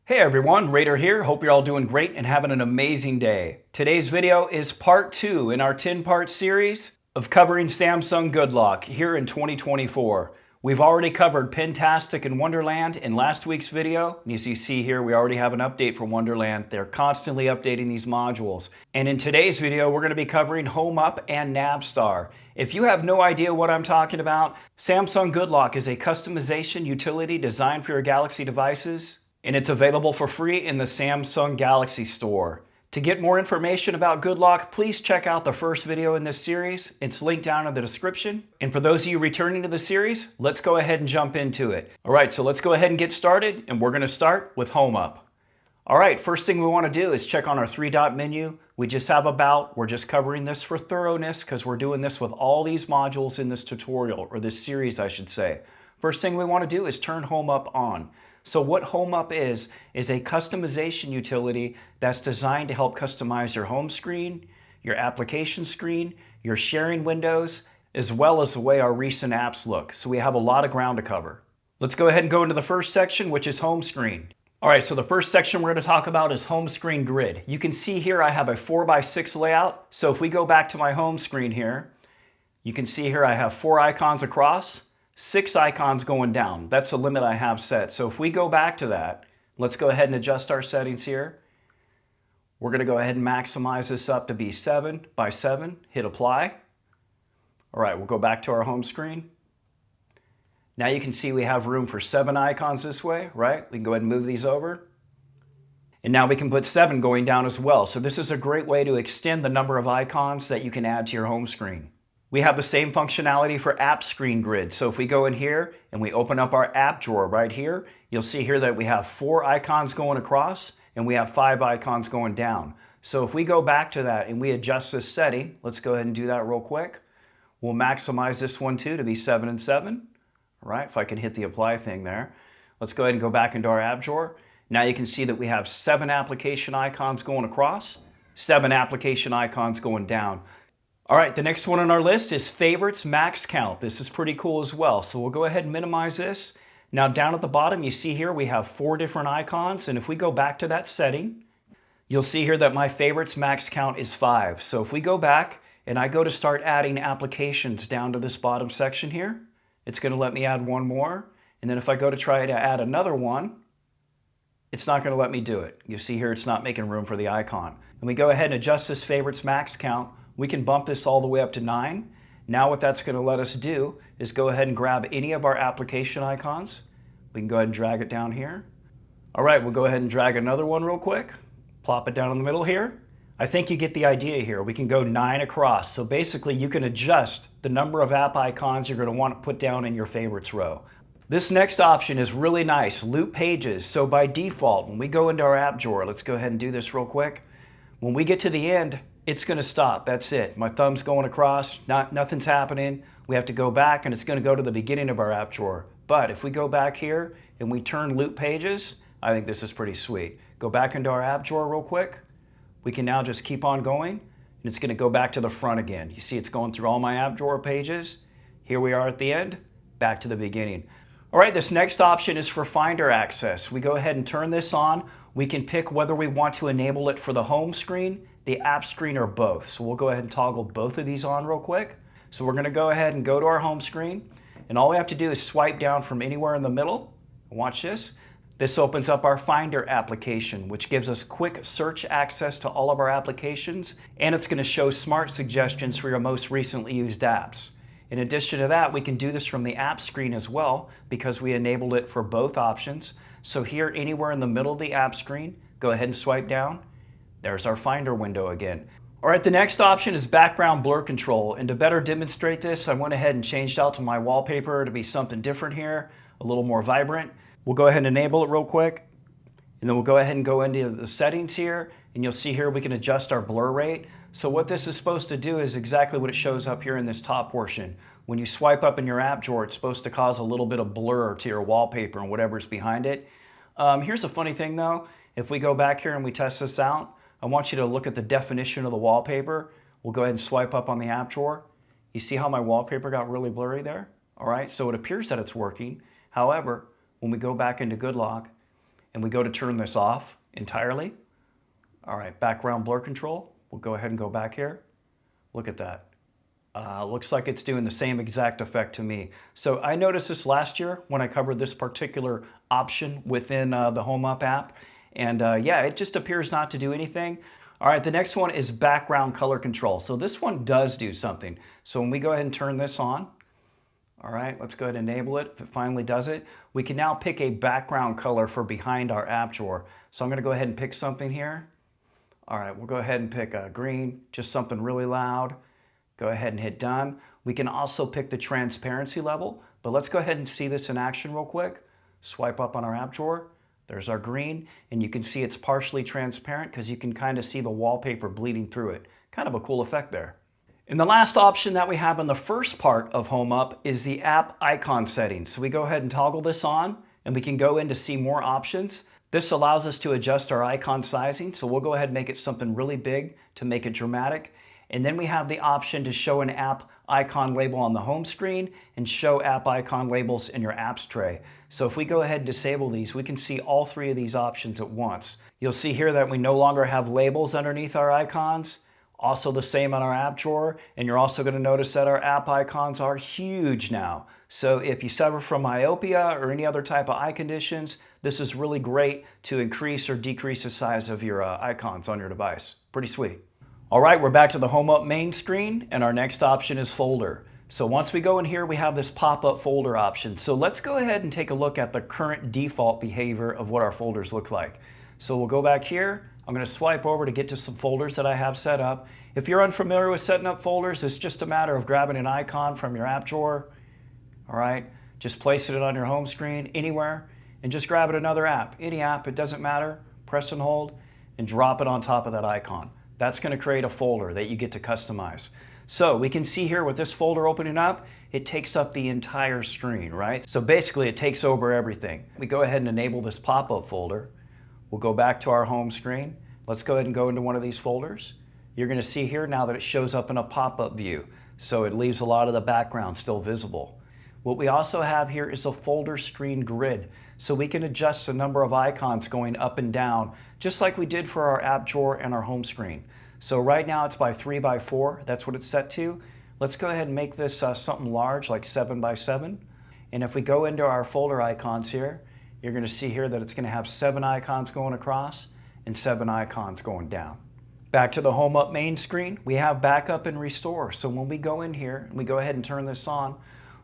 Hey everyone, Raider here. Hope you're all doing great and having an amazing day. Today's video is part 2 in our 10-part series of covering Samsung Good Luck here in 2024. We've already covered Pentastic and Wonderland in last week's video. And as you see here, we already have an update from Wonderland. They're constantly updating these modules. And in today's video, we're going to be covering Home Up and NavStar. If you have no idea what I'm talking about, Samsung Good Luck is a customization utility designed for your Galaxy devices, and it's available for free in the Samsung Galaxy Store. To get more information about Good Luck, please check out the first video in this series. It's linked down in the description. And for those of you returning to the series, let's go ahead and jump into it. All right, so let's go ahead and get started, and we're going to start with Home Up. All right, first thing we want to do is check on our three-dot menu. We just have About. We're just covering this for thoroughness because we're doing this with all these modules in this tutorial, or this series, I should say. First thing we want to do is turn Home Up on. So what Home Up is a customization utility that's designed to help customize your home screen, your application screen, your sharing windows, as well as the way our recent apps look. So we have a lot of ground to cover. Let's go ahead and go into the first section, which is home screen. All right, so the first section we're going to talk about is home screen grid. You can see here I have a 4x6 layout. So if we go back to my home screen here, you can see here I have 4 icons across, 6 icons going down. That's the limit I have set. So if we go back to that, let's go ahead and adjust our settings here. We're going to go ahead and maximize this up to be 7x7. Hit apply. All right, we'll go back to our home screen. Now you can see we have room for 7 icons this way, right? We can go ahead and move these over. And now we can put 7 going down as well. So this is a great way to extend the number of icons that you can add to your home screen. We have the same functionality for app screen grid. So if we go in here and we open up our app drawer right here, you'll see here that we have 4 icons going across and we have 5 icons going down. So if we go back to that and we adjust this setting, let's go ahead and do that real quick. We'll maximize this one too to be 7 and 7. All right, if I can hit the apply thing there. Let's go ahead and go back into our app drawer. Now you can see that we have 7 application icons going across, 7 application icons going down. All right, the next one on our list is favorites max count. This is pretty cool as well. So we'll go ahead and minimize this. Now down at the bottom, you see here we have 4 different icons. And if we go back to that setting, you'll see here that my favorites max count is 5. So if we go back and I go to start adding applications down to this bottom section here, it's going to let me add 1 more. And then if I go to try to add another one, it's not going to let me do it. You see here it's not making room for the icon. And we go ahead and adjust this favorites max count. We can bump this all the way up to 9. Now what that's going to let us do is go ahead and grab any of our application icons. We can go ahead and drag it down here. All right, we'll go ahead and drag another one real quick. Plop it down in the middle here. I think you get the idea here. We can go 9 across. So basically you can adjust the number of app icons you're going to want to put down in your favorites row. This next option is really nice, loop pages. So by default, when we go into our app drawer, let's go ahead and do this real quick. When we get to the end, it's going to stop. That's it. My thumb's going across. Nothing's happening. We have to go back and it's going to go to the beginning of our app drawer. But if we go back here and we turn loop pages, I think this is pretty sweet. Go back into our app drawer real quick. We can now just keep on going and it's going to go back to the front again. You see it's going through all my app drawer pages. Here we are at the end, back to the beginning. All right, this next option is for Finder access. We go ahead and turn this on. We can pick whether we want to enable it for the home screen, the app screen, or both. So we'll go ahead and toggle both of these on real quick. So we're going to go ahead and go to our home screen. And all we have to do is swipe down from anywhere in the middle. Watch this. This opens up our Finder application, which gives us quick search access to all of our applications. And it's going to show smart suggestions for your most recently used apps. In addition to that, we can do this from the app screen as well because we enabled it for both options. So here, anywhere in the middle of the app screen, go ahead and swipe down. There's our Finder window again. All right, the next option is background blur control. And to better demonstrate this, I went ahead and changed out to my wallpaper to be something different here, a little more vibrant. We'll go ahead and enable it real quick. And then we'll go ahead and go into the settings here. And you'll see here we can adjust our blur rate. So what this is supposed to do is exactly what it shows up here in this top portion. When you swipe up in your app drawer, it's supposed to cause a little bit of blur to your wallpaper and whatever's behind it. Here's a funny thing though. If we go back here and we test this out, I want you to look at the definition of the wallpaper. We'll go ahead and swipe up on the app drawer. You see how my wallpaper got really blurry there? All right, so it appears that it's working. However, when we go back into Good Luck and we go to turn this off entirely. All right, background blur control. We'll go ahead and go back here. Look at that. Looks like it's doing the same exact effect to me. So I noticed this last year when I covered this particular option within the Home Up app. And yeah, it just appears not to do anything. All right, the next one is background color control. So this one does do something. So when we go ahead and turn this on, all right, let's go ahead and enable it. If it finally does it, we can now pick a background color for behind our app drawer. So I'm gonna go ahead and pick something here. All right, we'll go ahead and pick a green, just something really loud. Go ahead and hit done. We can also pick the transparency level, but let's go ahead and see this in action real quick. Swipe up on our app drawer. There's our green, and you can see it's partially transparent because you can kind of see the wallpaper bleeding through it. Kind of a cool effect there. And the last option that we have in the first part of Home Up is the app icon settings. So we go ahead and toggle this on, and we can go in to see more options. This allows us to adjust our icon sizing, so we'll go ahead and make it something really big to make it dramatic. And then we have the option to show an app icon label on the home screen and show app icon labels in your apps tray. So if we go ahead and disable these, we can see all three of these options at once. You'll see here that we no longer have labels underneath our icons. Also the same on our app drawer, and you're also going to notice that our app icons are huge now. So if you suffer from myopia or any other type of eye conditions, this is really great to increase or decrease the size of your icons on your device. Pretty sweet. All right, we're back to the Home Up main screen, and our next option is folder. So once we go in here, we have this pop-up folder option. So let's go ahead and take a look at the current default behavior of what our folders look like. So we'll go back here. I'm going to swipe over to get to some folders that I have set up. If you're unfamiliar with setting up folders, it's just a matter of grabbing an icon from your app drawer. All right, just placing it on your home screen anywhere, and just grabbing another app, any app, it doesn't matter. Press and hold, and drop it on top of that icon. That's going to create a folder that you get to customize. So we can see here with this folder opening up, it takes up the entire screen, right? So basically it takes over everything. We go ahead and enable this pop-up folder. We'll go back to our home screen. Let's go ahead and go into one of these folders. You're going to see here now that it shows up in a pop-up view. So it leaves a lot of the background still visible. What we also have here is a folder screen grid. So we can adjust the number of icons going up and down, just like we did for our app drawer and our home screen. So right now it's by 3 by 4, that's what it's set to. Let's go ahead and make this something large, like 7 by 7. And if we go into our folder icons here, you're going to see here that it's going to have 7 icons going across and 7 icons going down. Back to the Home Up main screen, we have backup and restore. So when we go in here and we go ahead and turn this on,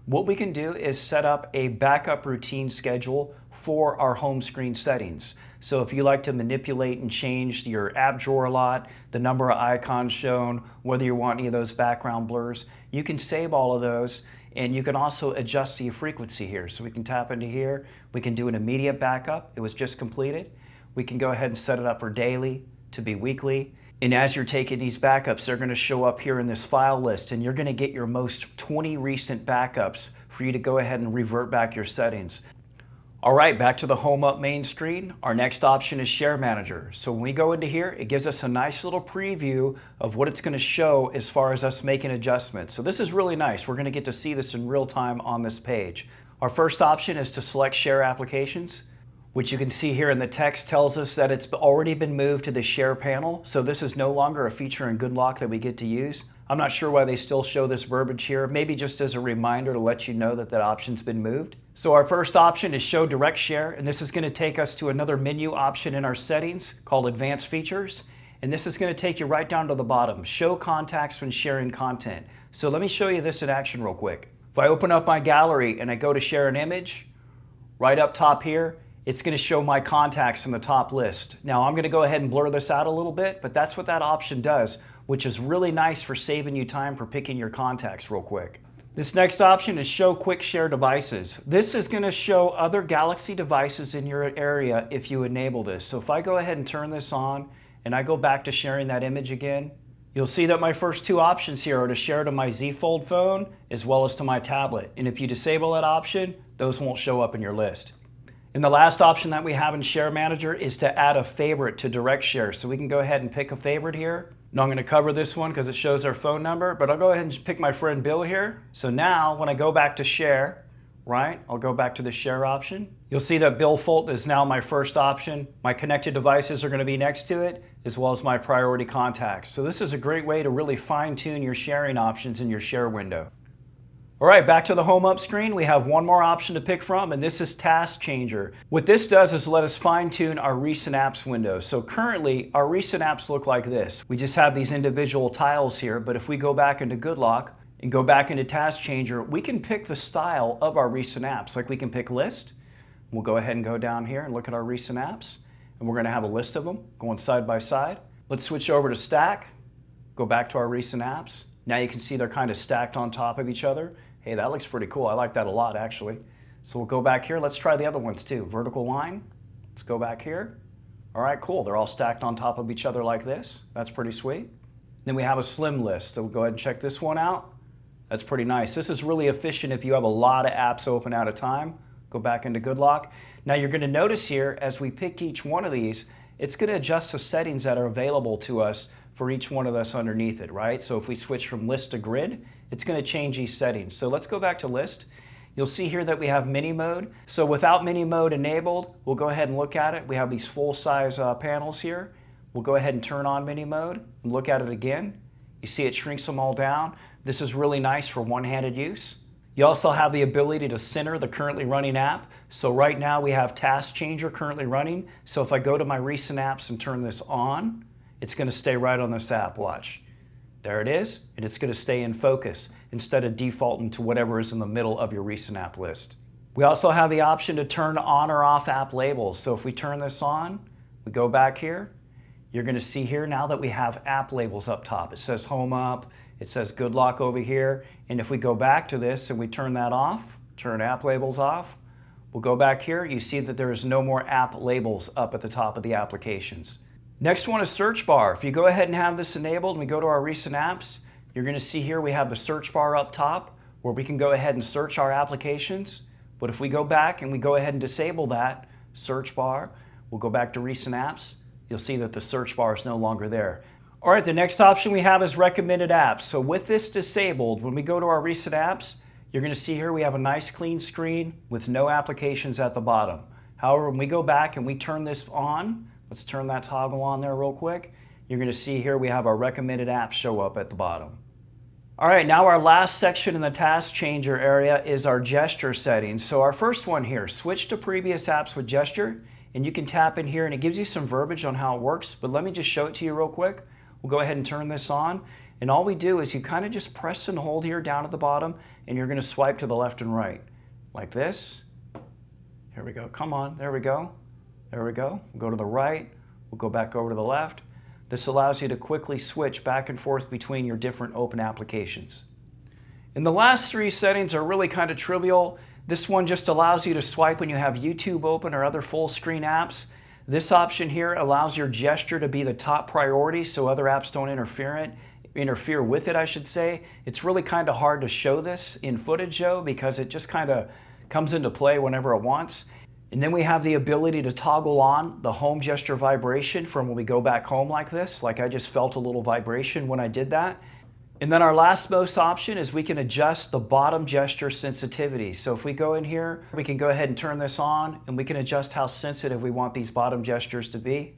what we can do is set up a backup routine schedule for our home screen settings. So if you like to manipulate and change your app drawer a lot, the number of icons shown, whether you want any of those background blurs, you can save all of those, and you can also adjust the frequency here. So we can tap into here, we can do an immediate backup, it was just completed. We can go ahead and set it up for daily, to be weekly. And as you're taking these backups, they're going to show up here in this file list, and you're going to get your most 20 recent backups for you to go ahead and revert back your settings. All right, back to the Home Up main screen. Our next option is Share Manager. So when we go into here, it gives us a nice little preview of what it's going to show as far as us making adjustments. So this is really nice. We're going to get to see this in real time on this page. Our first option is to select Share Applications, which you can see here in the text tells us that it's already been moved to the Share panel. So this is no longer a feature in GoodLock that we get to use. I'm not sure why they still show this verbiage here, maybe just as a reminder to let you know that that option's been moved. So our first option is Show Direct Share, and this is going to take us to another menu option in our settings called Advanced Features. And this is going to take you right down to the bottom, Show Contacts when sharing content. So let me show you this in action real quick. If I open up my gallery and I go to share an image, right up top here, it's going to show my contacts in the top list. Now I'm going to go ahead and blur this out a little bit, but that's what that option does, which is really nice for saving you time for picking your contacts real quick. This next option is Show Quick Share Devices. This is going to show other Galaxy devices in your area if you enable this. So if I go ahead and turn this on and I go back to sharing that image again, you'll see that my first two options here are to share to my Z Fold phone as well as to my tablet. And if you disable that option, those won't show up in your list. And the last option that we have in Share Manager is to add a favorite to Direct Share. So we can go ahead and pick a favorite here. Now I'm going to cover this one because it shows our phone number, but I'll go ahead and pick my friend Bill here. So now when I go back to share, right? I'll go back to the share option. You'll see that Bill Fulton is now my first option. My connected devices are going to be next to it, as well as my priority contacts. So this is a great way to really fine-tune your sharing options in your share window. All right, back to the Home Up screen. We have one more option to pick from, and this is Task Changer. What this does is let us fine-tune our recent apps window. So currently, our recent apps look like this. We just have these individual tiles here, but if we go back into GoodLock and go back into Task Changer, we can pick the style of our recent apps. Like we can pick List. We'll go ahead and go down here and look at our recent apps, and we're gonna have a list of them going side by side. Let's switch over to Stack, go back to our recent apps. Now you can see they're kind of stacked on top of each other. Hey, that looks pretty cool. I like that a lot, actually. So we'll go back here. Let's try the other ones too. Vertical line. Let's go back here. All right, cool. They're all stacked on top of each other like this. That's pretty sweet. Then we have a slim list. So we'll go ahead and check this one out. That's pretty nice. This is really efficient if you have a lot of apps open at a time. Go back into GoodLock. Now you're going to notice here, as we pick each one of these, it's going to adjust the settings that are available to us for each one of us underneath it, right? So if we switch from list to grid, it's going to change these settings. So let's go back to list. You'll see here that we have mini mode. So without mini mode enabled, we'll go ahead and look at it. We have these full size panels here. We'll go ahead and turn on mini mode and look at it again. You see it shrinks them all down. This is really nice for one-handed use. You also have the ability to center the currently running app. So right now we have Task Changer currently running. So if I go to my recent apps and turn this on, it's going to stay right on this app. Watch. There it is, and it's going to stay in focus instead of defaulting to whatever is in the middle of your recent app list. We also have the option to turn on or off app labels. So if we turn this on, we go back here, you're going to see here now that we have app labels up top. It says Home Up, it says GoodLock over here, and if we go back to this and we turn that off, turn app labels off, we'll go back here, you see that there is no more app labels up at the top of the applications. Next one is search bar. If you go ahead and have this enabled and we go to our recent apps, you're going to see here we have the search bar up top where we can go ahead and search our applications. But if we go back and we go ahead and disable that search bar, we'll go back to recent apps, you'll see that the search bar is no longer there. All right, the next option we have is recommended apps. So with this disabled, when we go to our recent apps, you're going to see here we have a nice clean screen with no applications at the bottom. However, when we go back and we turn this on, let's turn that toggle on there real quick. You're going to see here we have our recommended apps show up at the bottom. All right, now our last section in the Task Changer area is our gesture settings. So our first one here, switch to previous apps with gesture, and you can tap in here and it gives you some verbiage on how it works, but let me just show it to you real quick. We'll go ahead and turn this on, and all we do is you kind of just press and hold here down at the bottom, and you're going to swipe to the left and right, like this. Here we go, come on, there we go. There we go. We'll go to the right. We'll go back over to the left. This allows you to quickly switch back and forth between your different open applications. And the last three settings are really kind of trivial. This one just allows you to swipe when you have YouTube open or other full screen apps. This option here allows your gesture to be the top priority so other apps don't interfere with it, I should say. It's really kind of hard to show this in footage though because it just kind of comes into play whenever it wants. And then we have the ability to toggle on the home gesture vibration from when we go back home like this. Like I just felt a little vibration when I did that. And then our last most option is we can adjust the bottom gesture sensitivity. So if we go in here, we can go ahead and turn this on and we can adjust how sensitive we want these bottom gestures to be.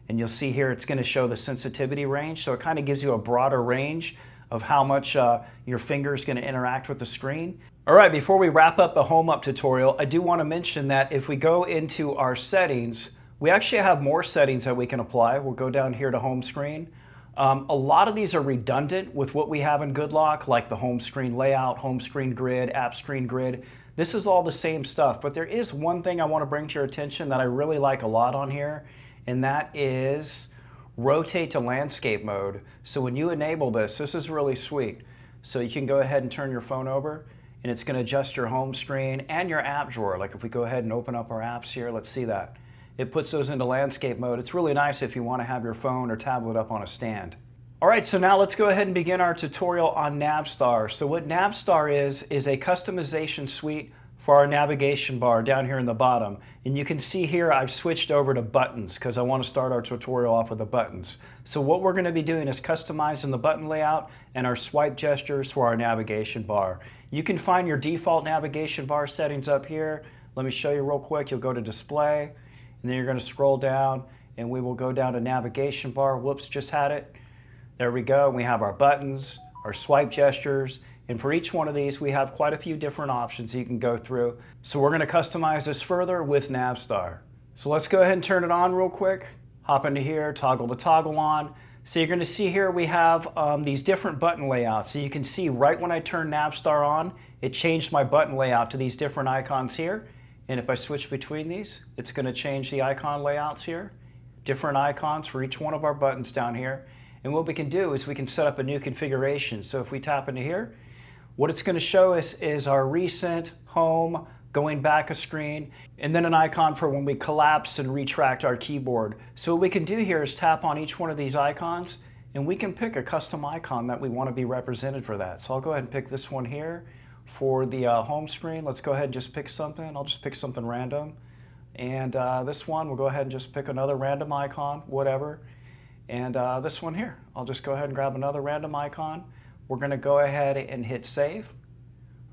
And you'll see here it's going to show the sensitivity range. So it kind of gives you a broader range of how much your finger is going to interact with the screen. All right, before we wrap up the Home Up tutorial, I do want to mention that if we go into our settings, we actually have more settings that we can apply. We'll go down here to home screen. A lot of these are redundant with what we have in GoodLock, like the home screen layout, home screen grid, app screen grid. This is all the same stuff, but there is one thing I want to bring to your attention that I really like a lot on here, and that is rotate to landscape mode. So when you enable this, this is really sweet. So you can go ahead and turn your phone over and it's going to adjust your home screen and your app drawer. Like if we go ahead and open up our apps here, let's see that. It puts those into landscape mode. It's really nice if you want to have your phone or tablet up on a stand. All right, so now let's go ahead and begin our tutorial on NavStar. So what NavStar is a customization suite for our navigation bar down here in the bottom. And you can see here I've switched over to buttons because I want to start our tutorial off with the buttons. So what we're going to be doing is customizing the button layout and our swipe gestures for our navigation bar. You can find your default navigation bar settings up here. Let me show you real quick. You'll go to display and then you're going to scroll down and we will go down to navigation bar. Whoops, just had it. There we go. We have our buttons, our swipe gestures, and for each one of these we have quite a few different options you can go through. So we're going to customize this further with NavStar. So let's go ahead and turn it on real quick. Hop into here, toggle the toggle on. So you're going to see here we have these different button layouts. So you can see right when I turn NavStar on, it changed my button layout to these different icons here. And if I switch between these, it's going to change the icon layouts here. Different icons for each one of our buttons down here. And what we can do is we can set up a new configuration. So if we tap into here, what it's going to show us is our recent, home, going back a screen, and then an icon for when we collapse and retract our keyboard. So what we can do here is tap on each one of these icons and we can pick a custom icon that we want to be represented for that. So I'll go ahead and pick this one here for the home screen. Let's go ahead and just pick something. I'll just pick something random. And this one, we'll go ahead and just pick another random icon, whatever. And this one here, I'll just go ahead and grab another random icon. We're going to go ahead and hit save.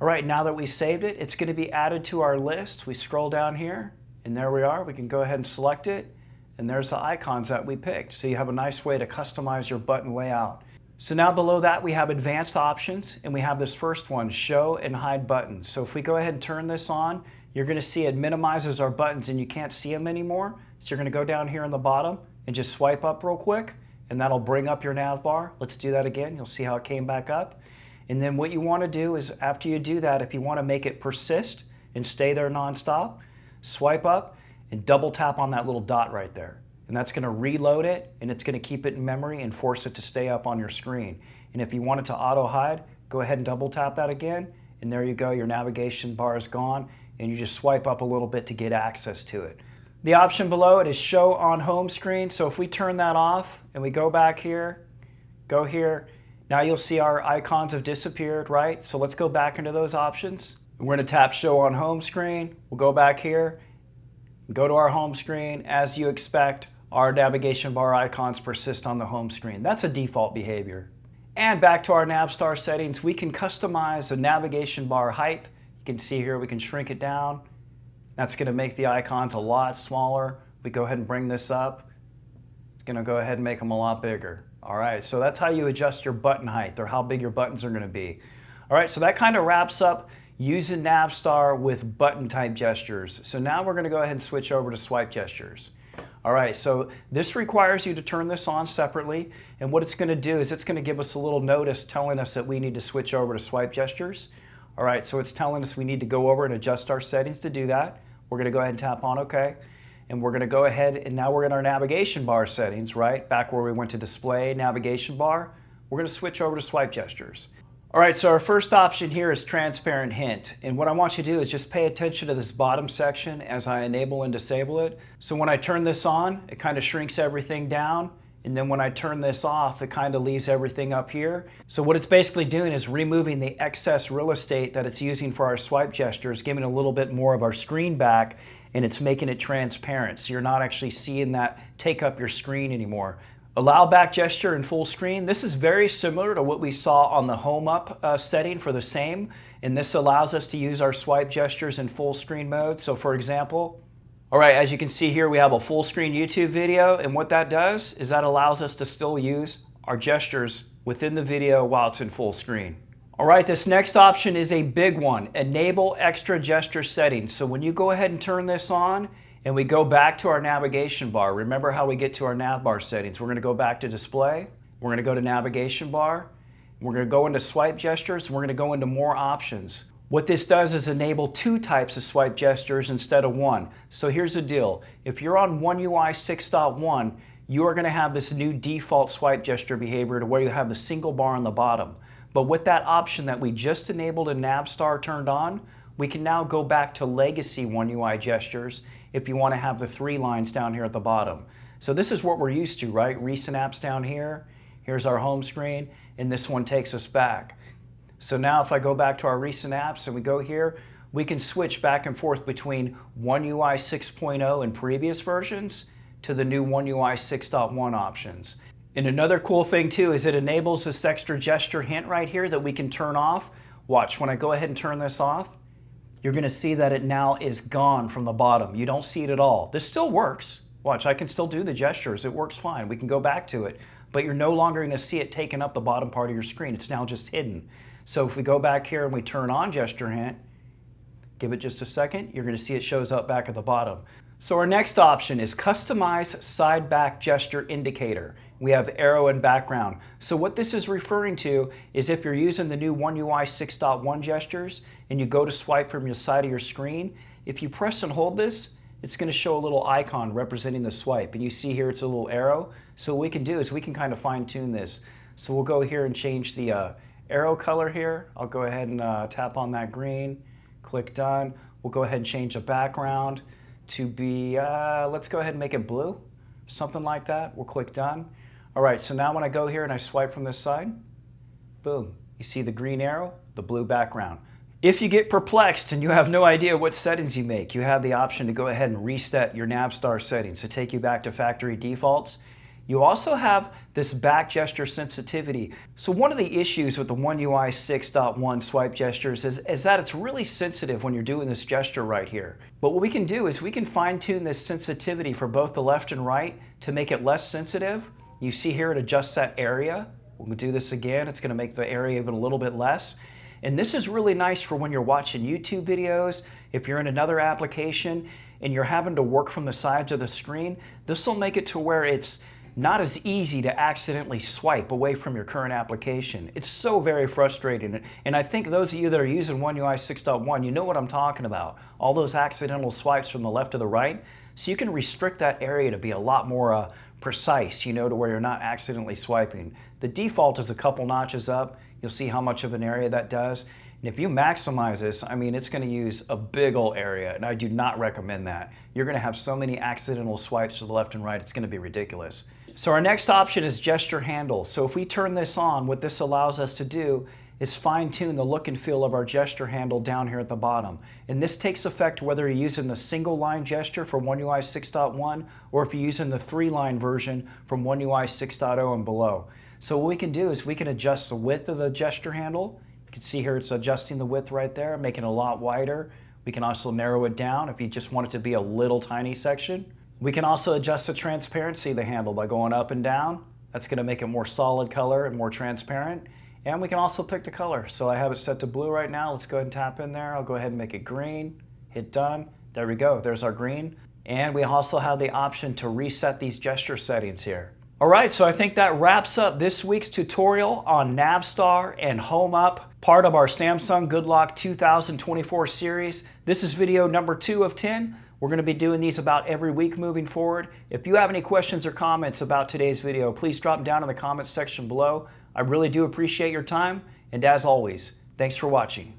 All right, now that we saved it, it's going to be added to our list. We scroll down here and there we are. We can go ahead and select it and there's the icons that we picked. So you have a nice way to customize your button layout. So now below that we have advanced options and we have this first one, show and hide buttons. So if we go ahead and turn this on, you're going to see it minimizes our buttons and you can't see them anymore. So you're going to go down here in the bottom and just swipe up real quick and that'll bring up your nav bar. Let's do that again. You'll see how it came back up. And then what you want to do is after you do that, if you want to make it persist and stay there nonstop, swipe up and double tap on that little dot right there. And that's going to reload it and it's going to keep it in memory and force it to stay up on your screen. And if you want it to auto hide, go ahead and double tap that again. And there you go, your navigation bar is gone and you just swipe up a little bit to get access to it. The option below it is show on home screen. So if we turn that off and we go back here, go here, now you'll see our icons have disappeared, right? So let's go back into those options. We're going to tap show on home screen. We'll go back here, go to our home screen. As you expect, our navigation bar icons persist on the home screen. That's a default behavior. And back to our NavStar settings, we can customize the navigation bar height. You can see here we can shrink it down. That's going to make the icons a lot smaller. We go ahead and bring this up. It's going to go ahead and make them a lot bigger. All right, so that's how you adjust your button height or how big your buttons are going to be. All right, so that kind of wraps up using NavStar with button type gestures. So now we're going to go ahead and switch over to swipe gestures. All right, so this requires you to turn this on separately, and what it's going to do is it's going to give us a little notice telling us that we need to switch over to swipe gestures. All right, so it's telling us we need to go over and adjust our settings to do that. We're going to go ahead and tap on OK. And we're going to go ahead and now we're in our navigation bar settings, right? Back where we went to display, navigation bar. We're going to switch over to swipe gestures. All right, so our first option here is transparent hint. And what I want you to do is just pay attention to this bottom section as I enable and disable it. So when I turn this on, it kind of shrinks everything down. And then when I turn this off, it kind of leaves everything up here. So what it's basically doing is removing the excess real estate that it's using for our swipe gestures, giving a little bit more of our screen back, and it's making it transparent. So you're not actually seeing that take up your screen anymore. Allow back gesture in full screen. This is very similar to what we saw on the Home Up setting for the same. And this allows us to use our swipe gestures in full screen mode. So for example, all right, as you can see here, we have a full screen YouTube video. And what that does is that allows us to still use our gestures within the video while it's in full screen. All right, this next option is a big one, enable extra gesture settings. So when you go ahead and turn this on and we go back to our navigation bar, remember how we get to our nav bar settings. We're going to go back to display. We're going to go to navigation bar. We're going to go into swipe gestures. And we're going to go into more options. What this does is enable 2 types of swipe gestures instead of 1. So here's the deal. If you're on One UI 6.1, you are going to have this new default swipe gesture behavior to where you have the single bar on the bottom. But with that option that we just enabled in NavStar turned on, we can now go back to legacy One UI gestures if you want to have the 3 lines down here at the bottom. So this is what we're used to, right? Recent apps down here. Here's our home screen, and this one takes us back. So now if I go back to our recent apps and we go here, we can switch back and forth between One UI 6.0 and previous versions to the new One UI 6.1 options. And another cool thing too is it enables this extra gesture hint right here that we can turn off. Watch, when I go ahead and turn this off, you're going to see that it now is gone from the bottom. You don't see it at all. This still works. Watch, I can still do the gestures. It works fine. We can go back to it, but you're no longer going to see it taking up the bottom part of your screen. It's now just hidden. So if we go back here and we turn on gesture hint, give it just a second, you're going to see it shows up back at the bottom. So our next option is customize side back gesture indicator. We have arrow and background. So what this is referring to is if you're using the new One UI 6.1 gestures and you go to swipe from the side of your screen, if you press and hold this, it's going to show a little icon representing the swipe. And you see here it's a little arrow. So what we can do is we can kind of fine tune this. So we'll go here and change the arrow color here. I'll go ahead and tap on that green, click done. We'll go ahead and change the background to be, let's go ahead and make it blue, something like that. We'll click done. All right, so now when I go here and I swipe from this side, boom, you see the green arrow, the blue background. If you get perplexed and you have no idea what settings you make, you have the option to go ahead and reset your NavStar settings to take you back to factory defaults. You also have this back gesture sensitivity. So one of the issues with the One UI 6.1 swipe gestures is that it's really sensitive when you're doing this gesture right here. But what we can do is we can fine tune this sensitivity for both the left and right to make it less sensitive. You see here it adjusts that area. We'll do this again. It's going to make the area even a little bit less. And this is really nice for when you're watching YouTube videos, if you're in another application and you're having to work from the sides of the screen, this will make it to where it's not as easy to accidentally swipe away from your current application. It's so very frustrating. And I think those of you that are using One UI 6.1, you know what I'm talking about. All those accidental swipes from the left to the right. So you can restrict that area to be a lot more precise, you know, to where you're not accidentally swiping. The default is a couple notches up. You'll see how much of an area that does. And if you maximize this, I mean, it's going to use a big old area, and I do not recommend that. You're going to have so many accidental swipes to the left and right, it's going to be ridiculous. So our next option is gesture handle. So if we turn this on, what this allows us to do is fine-tune the look and feel of our gesture handle down here at the bottom. And this takes effect whether you're using the single line gesture from One UI 6.1 or if you're using the 3-line version from One UI 6.0 and below. So what we can do is we can adjust the width of the gesture handle. You can see here it's adjusting the width right there, making it a lot wider. We can also narrow it down if you just want it to be a little tiny section. We can also adjust the transparency of the handle by going up and down. That's going to make it more solid color and more transparent. And we can also pick the color. So I have it set to blue right now. Let's go ahead and tap in there. I'll go ahead and make it green. Hit done. There we go. There's our green. And we also have the option to reset these gesture settings here. All right, so I think that wraps up this week's tutorial on NavStar and Home Up, part of our Samsung Good Lock 2024 series. This is video number 2 of 10. We're going to be doing these about every week moving forward. If you have any questions or comments about today's video, please drop them down in the comments section below. I really do appreciate your time, and as always, thanks for watching.